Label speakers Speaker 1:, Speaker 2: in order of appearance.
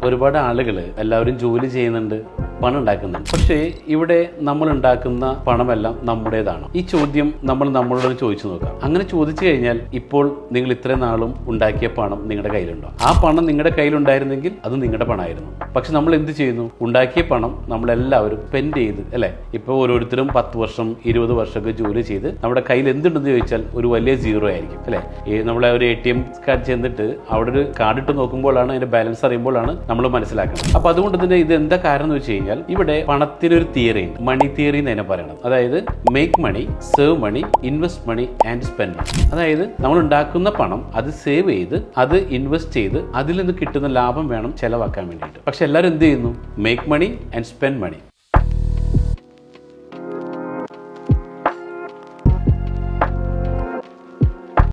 Speaker 1: ഒരുപാട് ആളുകൾ എല്ലാവരും ജോലി ചെയ്യുന്നുണ്ട്, പണം ഉണ്ടാക്കുന്നുണ്ട്. പക്ഷേ ഇവിടെ നമ്മൾ ഉണ്ടാക്കുന്ന പണമെല്ലാം നമ്മുടേതാണ്. ഈ ചോദ്യം നമ്മൾ നമ്മളോട് ചോദിച്ചു നോക്കാം. അങ്ങനെ ചോദിച്ചു കഴിഞ്ഞാൽ ഇപ്പോൾ നിങ്ങൾ ഇത്രയും നാളും ഉണ്ടാക്കിയ പണം നിങ്ങളുടെ കയ്യിലുണ്ടോ? ആ പണം നിങ്ങളുടെ കയ്യിലുണ്ടായിരുന്നെങ്കിൽ അത് നിങ്ങളുടെ പണമായിരുന്നു. പക്ഷെ നമ്മൾ എന്ത് ചെയ്യുന്നു? ഉണ്ടാക്കിയ പണം നമ്മളെല്ലാവരും സ്പെൻഡ് ചെയ്ത്, അല്ലെ? ഇപ്പോൾ ഓരോരുത്തരും 10 വർഷം 20 വർഷമൊക്കെ ജോലി ചെയ്ത് നമ്മുടെ കയ്യിൽ എന്തുണ്ടെന്ന് ചോദിച്ചാൽ ഒരു വലിയ സീറോ ആയിരിക്കും, അല്ലെ? നമ്മളെ ഒരു ATM കാർഡ് ചെന്നിട്ട് അവിടെ ഒരു കാർഡ് ഇട്ട് നോക്കുമ്പോഴാണ് അതിന്റെ ബാലൻസ് അറിയുമ്പോഴാണ് നമ്മൾ മനസ്സിലാക്കുന്നത്. അപ്പൊ അതുകൊണ്ട് തന്നെ ഇത് എന്താ കാരണം എന്ന് വെച്ച് കഴിഞ്ഞാൽ ഇവിടെ പണത്തിനൊരു തിയറി ഉണ്ട്, മണി തിയറി എന്ന് തന്നെ പറയണം. അതായത് make money, save money, invest money and spend money. അതായത് നമ്മൾ ഉണ്ടാക്കുന്ന പണം അത് സേവ് ചെയ്ത് അത് ഇൻവെസ്റ്റ് ചെയ്ത് അതിൽ നിന്ന് കിട്ടുന്ന ലാഭം വേണം ചെലവാക്കാൻ വേണ്ടിയിട്ട്. പക്ഷെ എല്ലാവരും എന്ത് ചെയ്യുന്നു? Make money and spend money.